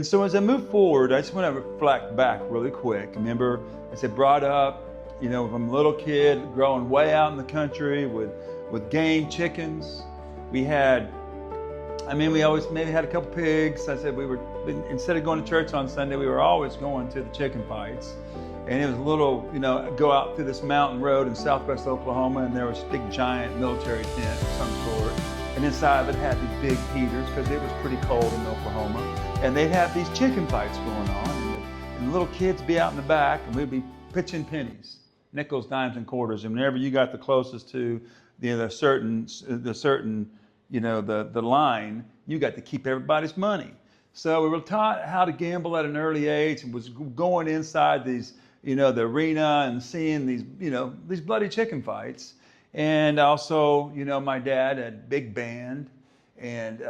And so as I move forward, I just want to reflect back really quick. Remember, as I brought up, from a little kid growing way out in the country with game chickens. We always maybe had a couple pigs. I said instead of going to church on Sunday, we were always going to the chicken fights. And it was a little, go out through this mountain road in southwest Oklahoma, and there was a big giant military tent of some sort. And inside of it had these big heaters because it was pretty cold in Oklahoma. And they'd have these chicken fights going on. And the little kids be out in the back, and we'd be pitching pennies, nickels, dimes, and quarters. And whenever you got the closest to the line, you got to keep everybody's money. So we were taught how to gamble at an early age, and was going inside these, the arena and seeing these bloody chicken fights. And also, my dad had a big band, and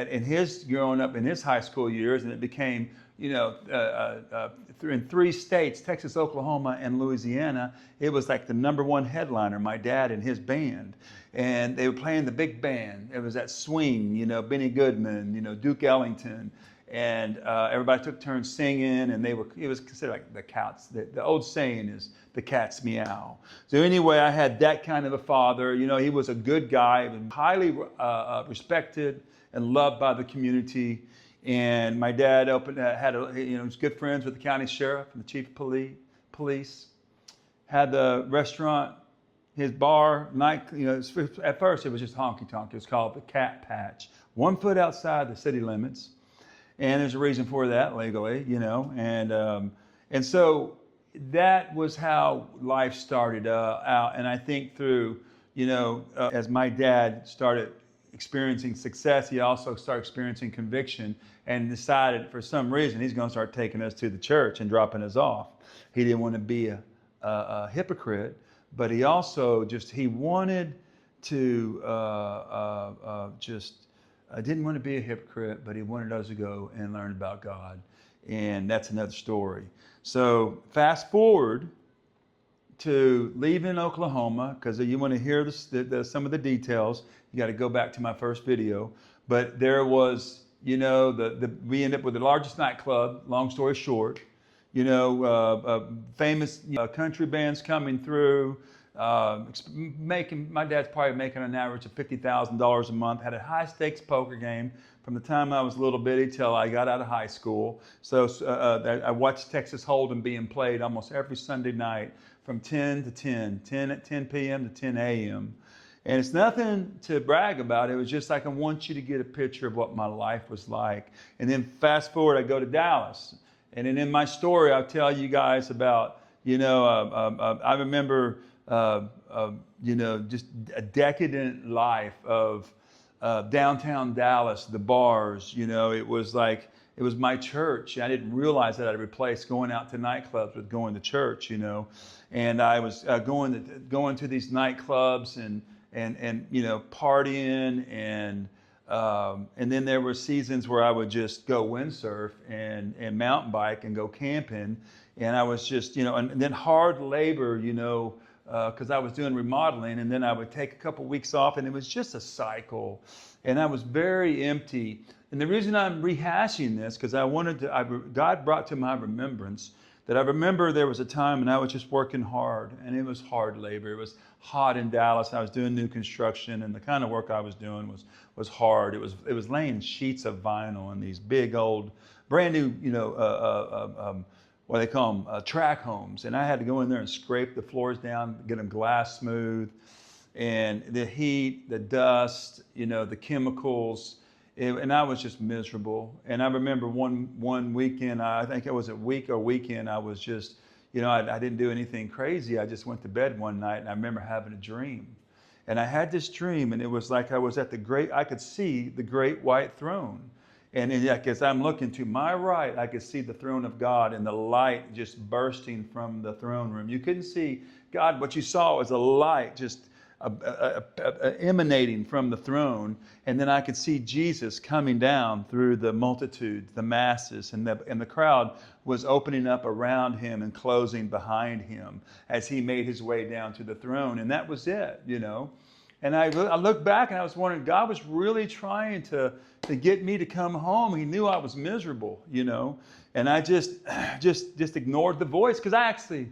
in his growing up in his high school years, and it became, in 3 states, Texas, Oklahoma, and Louisiana, it was like the #1 headliner, my dad and his band. And they were playing the big band. It was that swing, Benny Goodman, Duke Ellington. And everybody took turns singing, and it was considered like the cats. The old saying is, the cat's meow. So anyway, I had that kind of a father. He was a good guy, he was highly respected and loved by the community. And my dad was good friends with the county sheriff and the chief of police. Had the restaurant, his bar, night. At first it was just honky-tonk. It was called the Cat Patch. 1 foot outside the city limits. And there's a reason for that legally, and so that was how life started out. And I think through, as my dad started experiencing success, he also started experiencing conviction and decided for some reason he's going to start taking us to the church and dropping us off. He didn't want to be a hypocrite, but he also he wanted to I didn't want to be a hypocrite, but he wanted us to go and learn about God. And that's another story. So fast forward to leaving Oklahoma, because you want to hear some of the details. You got to go back to my first video. But there was, we ended up with the largest nightclub, long story short. Famous country bands coming through. My dad's probably making an average of $50,000 a month. Had a high stakes poker game from the time I was a little bitty till I got out of high school. So I watched Texas Hold'em being played almost every Sunday night from 10 to 10 p.m. to 10 a.m. And it's nothing to brag about. It was just like, I want you to get a picture of what my life was like. And then fast forward, I go to Dallas. And then in my story, I'll tell you guys about, I remember just a decadent life of downtown Dallas, the bars. It was my church. I didn't realize that I'd replaced going out to nightclubs with going to church. And I was going to these nightclubs and partying, and then there were seasons where I would just go windsurf and mountain bike and go camping, and I was just and then hard labor, because I was doing remodeling, and then I would take a couple weeks off, and it was just a cycle, and I was very empty. And the reason I'm rehashing this, because God brought to my remembrance that I remember there was a time when I was just working hard, and it was hard labor. It was hot in Dallas. I was doing new construction, and the kind of work I was doing was hard. It was laying sheets of vinyl in these big old, brand new, what they call them, track homes. And I had to go in there and scrape the floors down, get them glass smooth. And the heat, the dust, the chemicals, and I was just miserable. And I remember one weekend, I think it was a weekend, I was just, I didn't do anything crazy. I just went to bed one night, and I remember having a dream. And I had this dream, and it was like I was at I could see the great white throne. And as I'm looking to my right, I could see the throne of God and the light just bursting from the throne room. You couldn't see God. What you saw was a light just emanating from the throne. And then I could see Jesus coming down through the multitudes, the masses, and the crowd was opening up around him and closing behind him as he made his way down to the throne. And that was it, And I looked back and I was wondering, God was really trying to get me to come home. He knew I was miserable, you know. And I just ignored the voice, because I actually,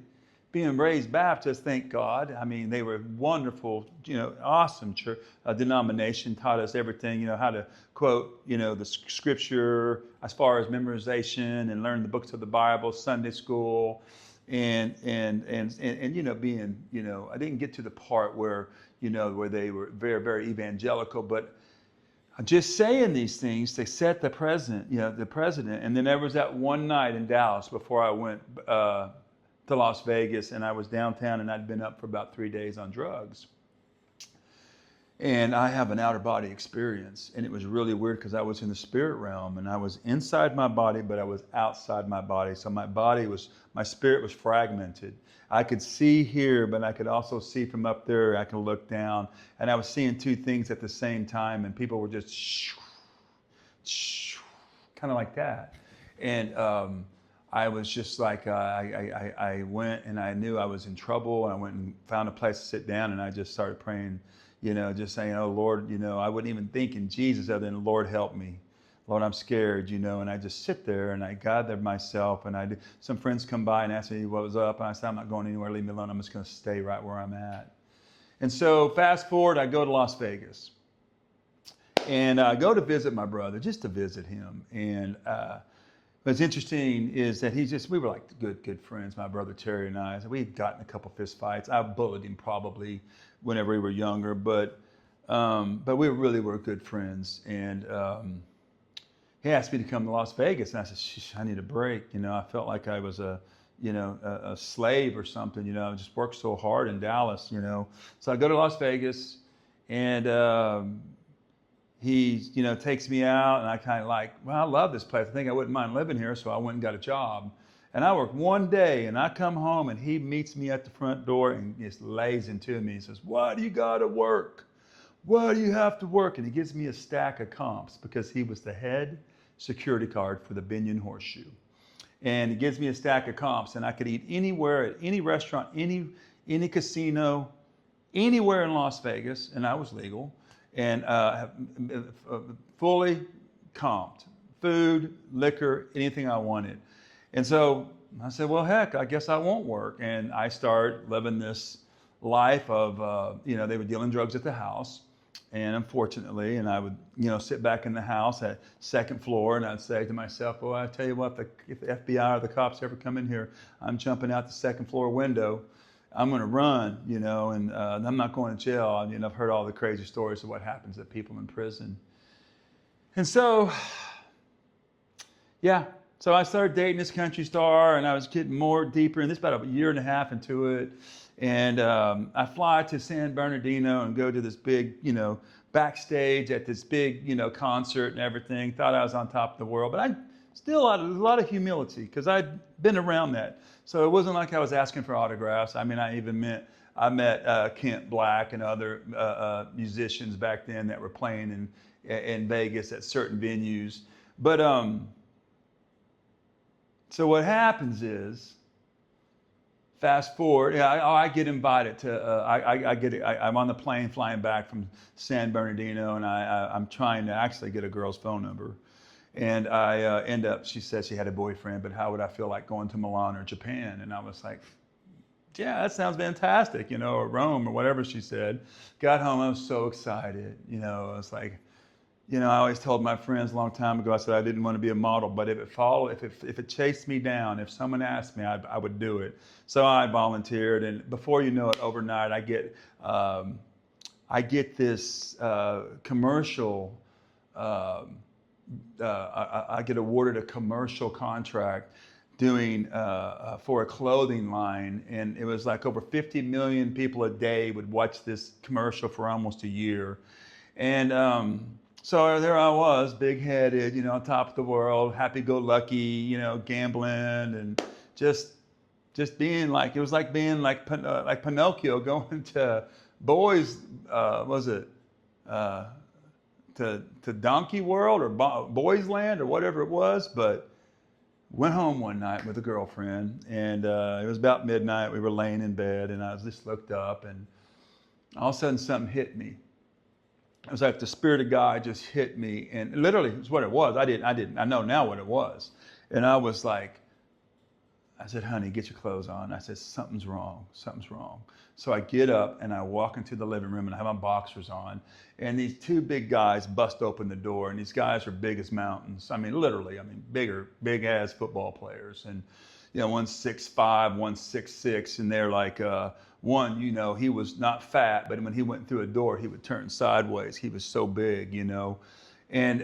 being raised Baptist, thank God. I mean, they were wonderful, you know, awesome church, denomination, taught us everything, you know, how to quote, you know, the scripture as far as memorization, and learn the books of the Bible, Sunday school, and you know, being, you know, I didn't get to the part where, you know, where they were very, very evangelical, but just saying these things to set the president, you know, the president. And then there was that one night in Dallas before I went to Las Vegas, and I was downtown, and I'd been up for about 3 days on drugs. And I have an outer body experience, and it was really weird, because I was in the spirit realm, and I was inside my body, but I was outside my body. So my spirit was fragmented. I could see here, but I could also see from up there. I could look down, and I was seeing two things at the same time, and people were just kind of like that. And I was just like, I went, and I knew I was in trouble, and I went and found a place to sit down, and I just started praying, you know, just saying, oh, Lord, you know, I wouldn't even think in Jesus other than, Lord, help me. Lord, I'm scared, you know, and I just sit there, and I gathered myself, and some friends come by and ask me what was up, and I said, I'm not going anywhere, leave me alone, I'm just going to stay right where I'm at. And so fast forward, I go to Las Vegas, and I go to visit my brother, just to visit him. And what's interesting is that we were like good friends, my brother Terry and I. So we had gotten a couple fist fights. I bullied him probably whenever we were younger, but we really were good friends. And he asked me to come to Las Vegas, and I said, I need a break. You know, I felt like I was a slave or something. You know, I just worked so hard in Dallas. You know, so I go to Las Vegas, and he, you know, takes me out, and I kind of like, well, I love this place. I think I wouldn't mind living here, so I went and got a job. And I worked one day, and I come home, and he meets me at the front door and just lays into me. He says, why do you got to work? Why do you have to work? And he gives me a stack of comps, because he was the head security guard for the Binion Horseshoe. And he gives me a stack of comps, and I could eat anywhere, at any restaurant, any casino, anywhere in Las Vegas, and I was legal, and fully comped. Food, liquor, anything I wanted. And so I said, well, heck, I guess I won't work. And I started living this life of, you know, they were dealing drugs at the house. And unfortunately, and I would, you know, sit back in the house at second floor, and I'd say to myself, well, I tell you what, if the FBI or the cops ever come in here, I'm jumping out the second floor window. I'm going to run, you know, and I'm not going to jail. I mean, I've heard all the crazy stories of what happens to people in prison. And so, yeah, so I started dating this country star, and I was getting more deeper in this, about a year and a half into it. And I fly to San Bernardino and go to this big, you know, backstage at this big, you know, concert and everything. Thought I was on top of the world, but I still had a lot of humility, because I'd been around that. So it wasn't like I was asking for autographs. I mean, I met Kent Black and other musicians back then that were playing in Vegas at certain venues. But so what happens is, fast forward, I get invited to, I'm on the plane flying back from San Bernardino, and I'm trying to actually get a girl's phone number. And I end up, she said she had a boyfriend, but how would I feel like going to Milan or Japan? And I was like, yeah, that sounds fantastic, you know, or Rome or whatever she said. Got home, I was so excited, you know, I was like, you know, I always told my friends a long time ago, I said I didn't want to be a model, but if it chased me down, if someone asked me, I would do it. So I volunteered, and before you know it, overnight, I get this commercial. I get awarded a commercial contract doing for a clothing line, and it was like over 50 million people a day would watch this commercial for almost a year. And so there I was, big-headed, you know, on top of the world, happy-go-lucky, you know, gambling, and just being like, it was like being like Pinocchio going to Boys, to Donkey World or Boys Land or whatever it was. But went home one night with a girlfriend, and it was about midnight. We were laying in bed, and I just looked up, and all of a sudden something hit me. It was like the Spirit of God just hit me, and literally it's what it was. I know now what it was. And I was like, I said, honey, get your clothes on. I said, something's wrong, something's wrong. So I get up and I walk into the living room and I have my boxers on. And these two big guys bust open the door, and these guys are big as mountains. I mean, literally, big as football players. And, one's 6'5", one's 6'6", and they're like, one, he was not fat, but when he went through a door, he would turn sideways. He was so big, And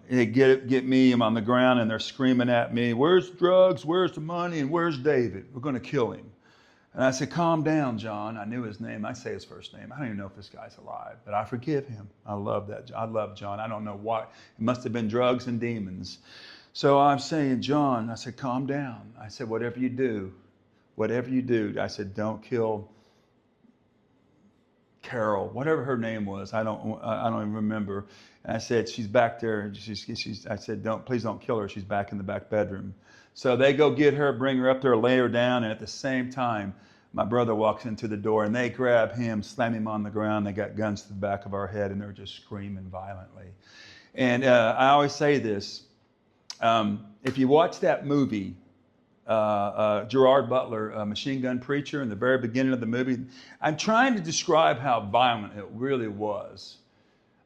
they get me, I'm on the ground, and they're screaming at me, where's the drugs, where's the money, and where's David? We're going to kill him. And I said, calm down, John. I knew his name. I say his first name. I don't even know if this guy's alive, but I forgive him. I love that. I love John. I don't know why. It must have been drugs and demons. So I'm saying, John, I said, calm down. I said, whatever you do, I said, don't kill Carol, whatever her name was. I don't even remember. And I said, she's back there. I said, please don't kill her. She's back in the back bedroom. So they go get her, bring her up there, lay her down. And at the same time, my brother walks into the door and they grab him, slam him on the ground. They got guns to the back of our head and they're just screaming violently. And I always say this, if you watch that movie, Gerard Butler, Machine Gun Preacher, in the very beginning of the movie, I'm trying to describe how violent it really was.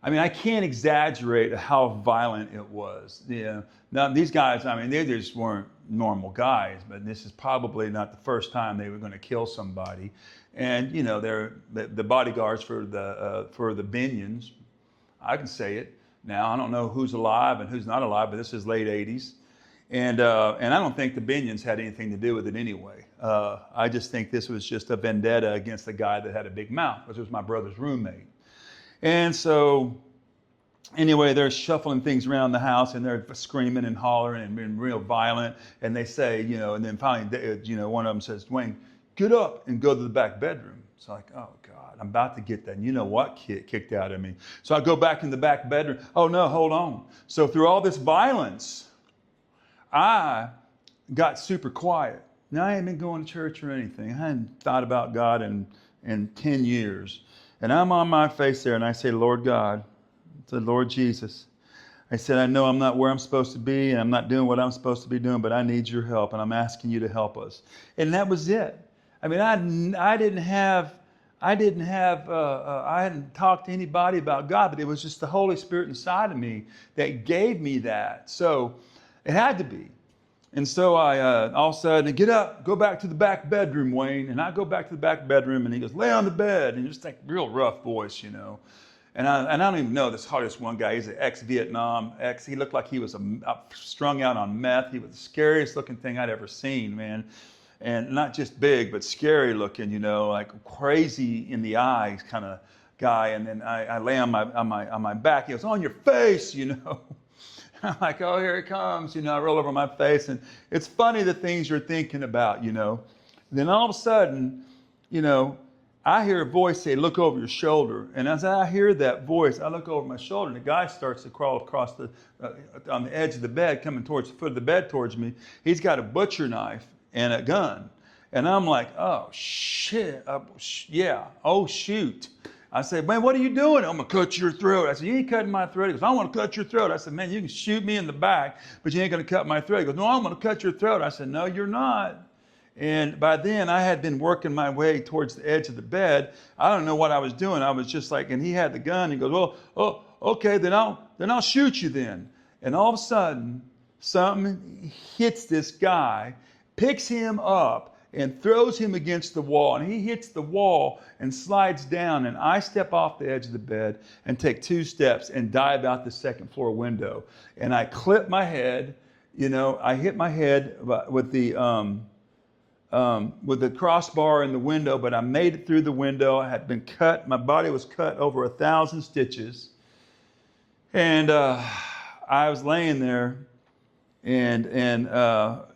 I mean, I can't exaggerate how violent it was. Now, these guys, they just weren't normal guys, but this is probably not the first time they were going to kill somebody. And, they're the bodyguards for the Binions. I can say it now. I don't know who's alive and who's not alive, but this is late 80s. And I don't think the Binions had anything to do with it anyway. I just think this was just a vendetta against the guy that had a big mouth, which was my brother's roommate. And so, anyway, they're shuffling things around the house and they're screaming and hollering and being real violent. And they say, and then finally, one of them says, Dwayne, get up and go to the back bedroom. It's like, oh God, I'm about to get that. And you know what kicked out of me? So I go back in the back bedroom. Oh no, hold on. So through all this violence, I got super quiet. Now, I hadn't been going to church or anything. I hadn't thought about God in 10 years. And I'm on my face there and I say, Lord God, I said, Lord Jesus, I said, I know I'm not where I'm supposed to be and I'm not doing what I'm supposed to be doing, but I need your help and I'm asking you to help us. And that was it. I mean, I hadn't talked to anybody about God, but it was just the Holy Spirit inside of me that gave me that. So it had to be. And so I all of a sudden, get up, go back to the back bedroom, Wayne. And I go back to the back bedroom and he goes, lay on the bed. And just like real rough voice, And I don't even know this hardest one guy. He's an ex-Vietnam, he looked like he was strung out on meth. He was the scariest looking thing I'd ever seen, man. And not just big, but scary looking, like crazy in the eyes kind of guy. And then I lay on my back. He goes, on your face, I'm like, oh, here it comes. I roll over my face. And it's funny the things you're thinking about, Then all of a sudden, I hear a voice say, look over your shoulder. And as I hear that voice, I look over my shoulder, and the guy starts to crawl across on the edge of the bed, coming towards the foot of the bed towards me. He's got a butcher knife and a gun. And I'm like, oh, shit. Oh, shoot. I said, man, what are you doing? I'm going to cut your throat. I said, you ain't cutting my throat. He goes, I want to cut your throat. I said, man, you can shoot me in the back, but you ain't going to cut my throat. He goes, no, I'm going to cut your throat. I said, no, you're not. And by then I had been working my way towards the edge of the bed. I don't know what I was doing. I was just like, and he had the gun. He goes, well, oh, okay, then I'll shoot you then. And all of a sudden, something hits this guy, picks him up, and throws him against the wall. And he hits the wall and slides down. And I step off the edge of the bed and take 2 steps and dive out the second floor window. And I clip my head. I hit my head with the crossbar in the window, but I made it through the window. I had been cut. My body was cut over 1,000 stitches. And I was laying there. And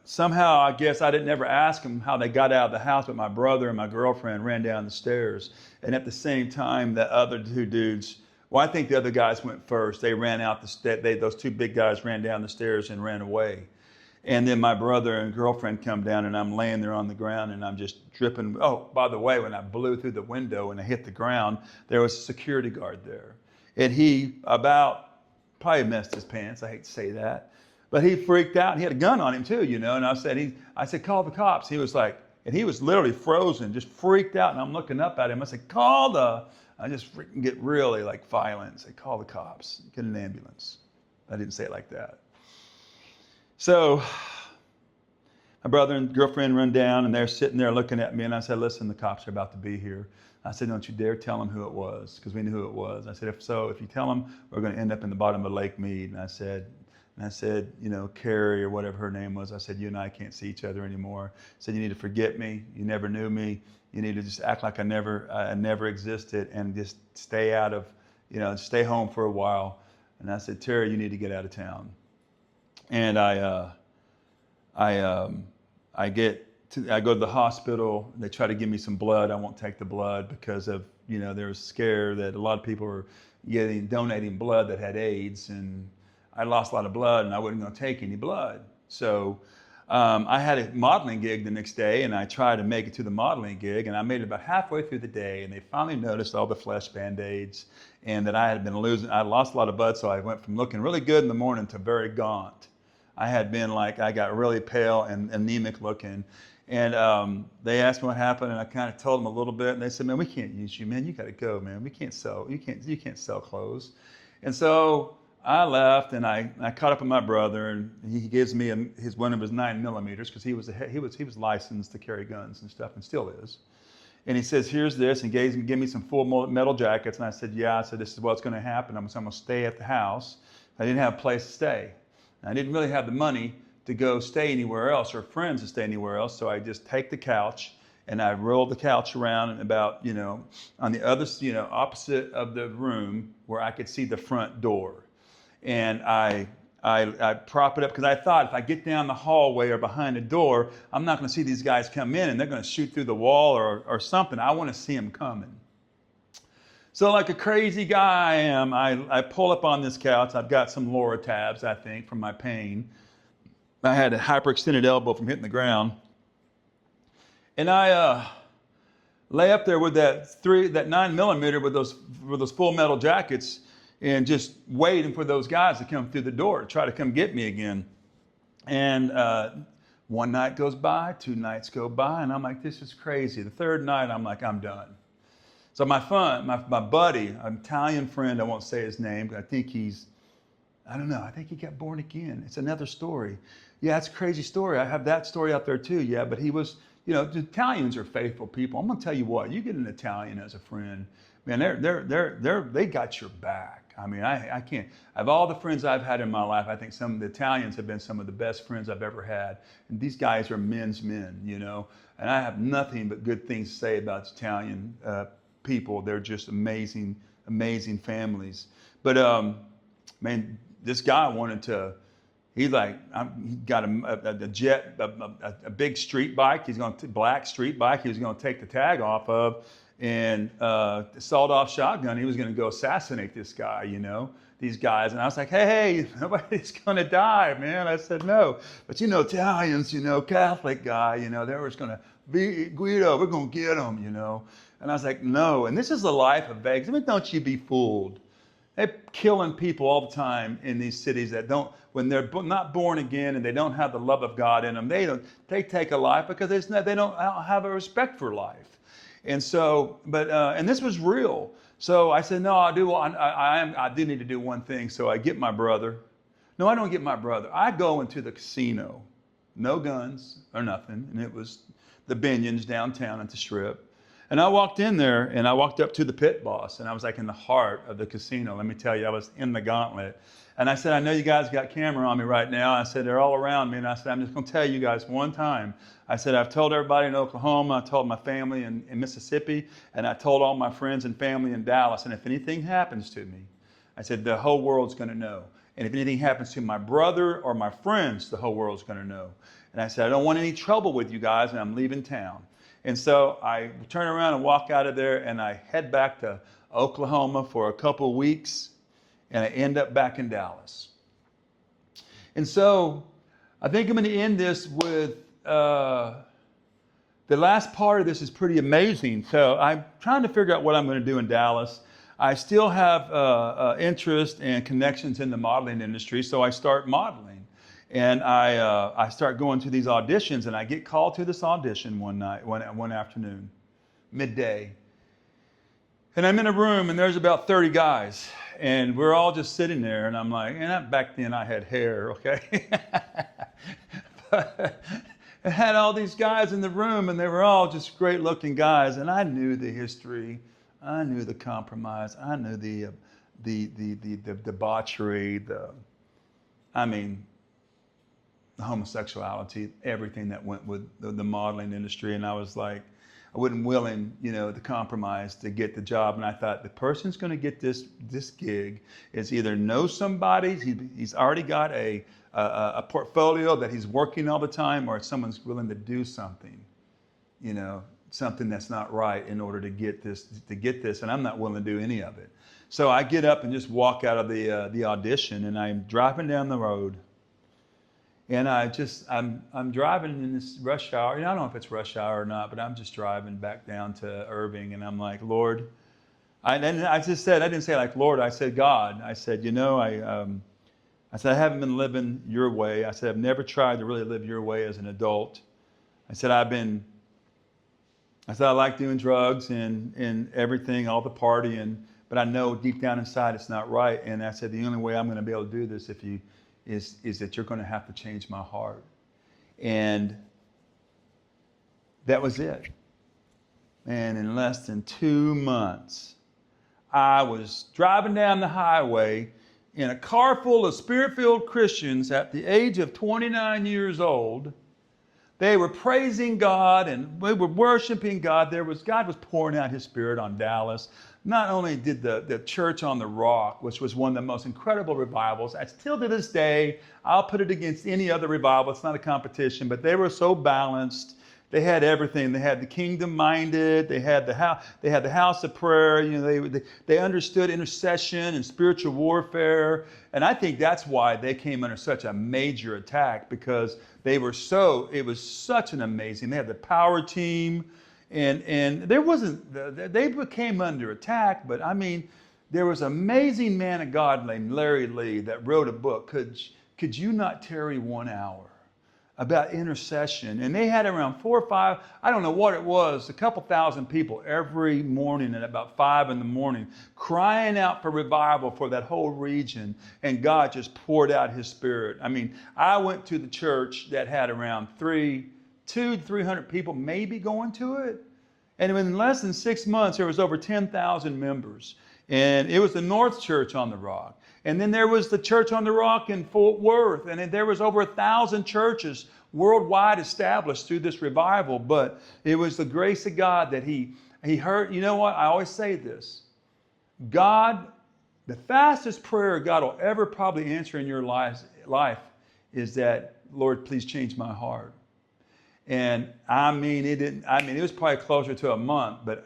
somehow, I guess I didn't ever ask them how they got out of the house, but my brother and my girlfriend ran down the stairs. And at the same time, the other 2 dudes, well, I think the other guys went first. They ran out those 2 big guys ran down the stairs and ran away. And then my brother and girlfriend come down, and I'm laying there on the ground, and I'm just dripping. Oh, by the way, when I blew through the window and I hit the ground, there was a security guard there. And he probably messed his pants. I hate to say that. But he freaked out. He had a gun on him too, you know. And I said, call the cops. He was like, and he was literally frozen, just freaked out. And I'm looking up at him. I said, I just freaking get really like violent. I said, call the cops, get an ambulance. I didn't say it like that. So my brother and girlfriend run down, and they're sitting there looking at me. And I said, listen, the cops are about to be here. I said, don't you dare tell them who it was, because we knew who it was. I said, if you tell them, we're going to end up in the bottom of Lake Mead. And I said, you know, Carrie or whatever her name was, I said, you and I can't see each other anymore. I said, you need to forget me. You never knew me. You need to just act like I never existed, and just stay out of, you know, stay home for a while. And I said, Terry, you need to get out of town. And I go to the hospital. They try to give me some blood. I won't take the blood because of, you know, they were scared that a lot of people were donating blood that had AIDS, and I lost a lot of blood, and I wasn't going to take any blood. So I had a modeling gig the next day, and I tried to make it to the modeling gig, and I made it about halfway through the day, and they finally noticed all the flesh Band-Aids, and that I lost a lot of blood, so I went from looking really good in the morning to very gaunt. I got really pale and anemic looking. And they asked me what happened, and I kind of told them a little bit, and they said, man, we can't use you, man. You got to go, man. You can't sell clothes. And so I left, and I caught up with my brother, and he gives me one of his 9mm, because he was licensed to carry guns and stuff, and still is. And he says, here's this, and gave me some full metal jackets. And I said, yeah. I said, this is what's going to happen. I'm going to stay at the house. I didn't have a place to stay. I didn't really have the money to go stay anywhere else, or friends to stay anywhere else. So I just take the couch, and I roll the couch around, and about, you know, on the other, you know, opposite of the room where I could see the front door. And I prop it up, because I thought if I get down the hallway or behind the door, I'm not going to see these guys come in, and they're going to shoot through the wall or something. I want to see them coming. So like a crazy guy I am, I pull up on this couch. I've got some Loratabs, I think, from my pain. I had a hyperextended elbow from hitting the ground. And I lay up there with that 9mm with those full metal jackets, and just waiting for those guys to come through the door to try to come get me again. And one night goes by, 2 nights go by, and I'm like, this is crazy. The third night, I'm like, I'm done. So my buddy, an Italian friend, I won't say his name, but I think he got born again. It's another story. Yeah, it's a crazy story. I have that story out there too. Yeah, but he was, you know, the Italians are faithful people. I'm gonna tell you what, you get an Italian as a friend, man, they got your back. I mean, I can't, of all the friends I've had in my life, I think some of the Italians have been some of the best friends I've ever had. And these guys are men's men, you know, and I have nothing but good things to say about Italian people. They're just amazing, amazing families. But man, this guy wanted to, he got a big street bike. Black street bike. He was going to take the tag off of, and sawed-off shotgun. He was going to go assassinate this guy, you know, these guys. And I was like, hey, nobody's going to die, man. I said, no. But, you know, Italians, you know, Catholic guy, you know, they were just going to be, Guido, we're going to get him, you know. And I was like, no. And this is the life of Vegas. I mean, don't you be fooled. They're killing people all the time in these cities that don't, when they're not born again and they don't have the love of God in them, they take a life because they don't have a respect for life. And so, and this was real. So I said, no, I do need to do one thing. So I get my brother. No, I don't get my brother. I go into the casino, no guns or nothing. And it was the Binions downtown at the Strip. And I walked in there, and I walked up to the pit boss, and I was like in the heart of the casino. Let me tell you, I was in the gauntlet. And I said, I know you guys got camera on me right now. I said, they're all around me. And I said, I'm just going to tell you guys one time. I said, I've told everybody in Oklahoma. I told my family in Mississippi. And I told all my friends and family in Dallas. And if anything happens to me, I said, the whole world's going to know. And if anything happens to my brother or my friends, the whole world's going to know. And I said, I don't want any trouble with you guys, and I'm leaving town. And so I turn around and walk out of there, and I head back to Oklahoma for a couple of weeks, and I end up back in Dallas. And so I think I'm going to end this with the last part of this is pretty amazing. So I'm trying to figure out what I'm going to do in Dallas. I still have interest and connections in the modeling industry, so I start modeling. And I start going to these auditions, and I get called to this audition one afternoon, midday. And I'm in a room, and there's about 30 guys, and we're all just sitting there, and I'm like, back then I had hair, okay? But I had all these guys in the room, and they were all just great-looking guys, and I knew the history, I knew the compromise, I knew the debauchery, the homosexuality, everything that went with the modeling industry, and I was like, I wasn't willing, to compromise to get the job. And I thought the person's going to get this gig is either know somebody, he's already got a portfolio that he's working all the time, or someone's willing to do something, something that's not right in order to get this. And I'm not willing to do any of it. So I get up and just walk out of the audition, and I'm driving down the road. And I'm driving in this rush hour. I don't know if it's rush hour or not, but I'm just driving back down to Irving, and I'm like, Lord, I didn't say like, Lord, I said, God, I said, I said, I haven't been living your way. I said, I've never tried to really live your way as an adult. I said, I like doing drugs and everything, all the partying, but I know deep down inside it's not right. And I said, the only way I'm going to be able to do this is that you're going to have to change my heart. And that was it. And in less than 2 months, I was driving down the highway in a car full of Spirit-filled Christians at the age of 29 years old. They were praising God and we were worshiping God. God was pouring out His Spirit on Dallas. Not only did the Church on the Rock, which was one of the most incredible revivals, still to this day, I'll put it against any other revival. It's not a competition, but they were so balanced. They had everything. They had the kingdom-minded. They had the house of prayer. They understood intercession and spiritual warfare. And I think that's why they came under such a major attack, because it was such an amazing. They had the power team. And they became under attack, but there was an amazing man of God named Larry Lee that wrote a book, Could You Not Tarry 1 Hour? About intercession. And they had around 4 or 5, I don't know what it was, a couple thousand people every morning at about 5 in the morning, crying out for revival for that whole region. And God just poured out His Spirit. I went to the church that had around 200 to 300 people maybe going to it. And in less than 6 months, there was over 10,000 members. And it was the North Church on the Rock. And then there was the Church on the Rock in Fort Worth. And then there was over 1,000 churches worldwide established through this revival. But it was the grace of God that He heard. You know what? I always say this. God, the fastest prayer God will ever probably answer in your life is that, Lord, please change my heart. And it was probably closer to a month, but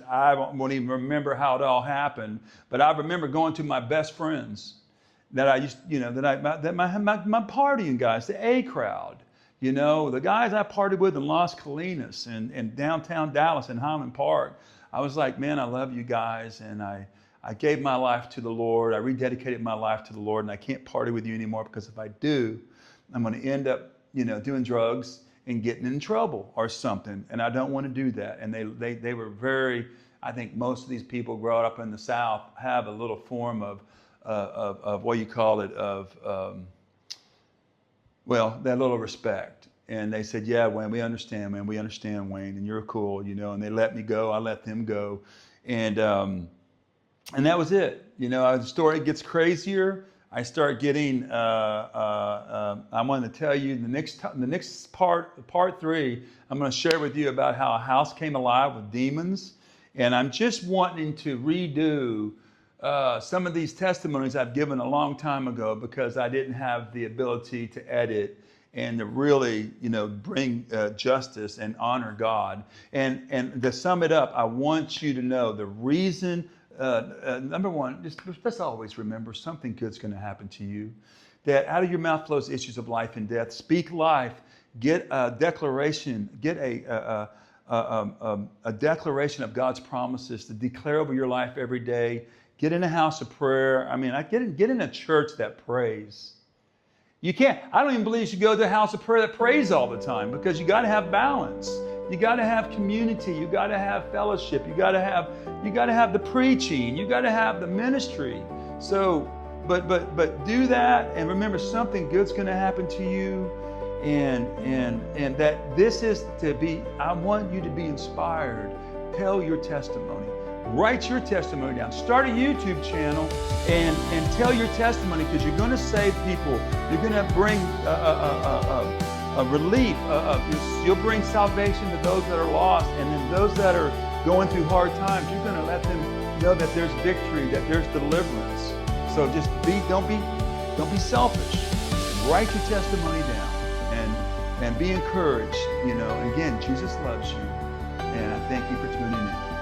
I won't even remember how it all happened. But I remember going to my best friends that I used, my partying guys, the A crowd, the guys I partied with in Las Colinas and downtown Dallas and Highland Park. I was like, man, I love you guys. And I gave my life to the Lord. I rededicated my life to the Lord, and I can't party with you anymore, because if I do, I'm going to end up, doing drugs and getting in trouble or something, and I don't want to do that. And they were very, I think most of these people growing up in the South have a little form of what you call it, that little respect. And they said, yeah, Wayne, we understand, man, Wayne, and you're cool, and they let me go, I let them go. And that was it. The story gets crazier. I start getting, I want to tell you the next part 3, I'm going to share with you about how a house came alive with demons. And I'm just wanting to redo some of these testimonies I've given a long time ago, because I didn't have the ability to edit and to really, bring justice and honor God. And to sum it up, I want you to know the reason. Number one, let's always remember something good's going to happen to you. That out of your mouth flows issues of life and death. Speak life. Get a declaration. Get a declaration of God's promises to declare over your life every day. Get in a house of prayer. I mean, get in a church that prays. You can't, I don't even believe you should go to a house of prayer that prays all the time, because you got to have balance. You got to have community. You got to have fellowship. You got to have the preaching. You got to have the ministry. So, but do that, and remember, something good's going to happen to you, and that this is to be. I want you to be inspired. Tell your testimony. Write your testimony down. Start a YouTube channel and tell your testimony, because you're going to save people. You're going to bring a relief. You'll bring salvation to those that are lost, and then those that are going through hard times, you're going to let them know that there's victory, that there's deliverance. So just don't be selfish. Write your testimony down and be encouraged. You know, again, Jesus loves you, and I thank you for tuning in.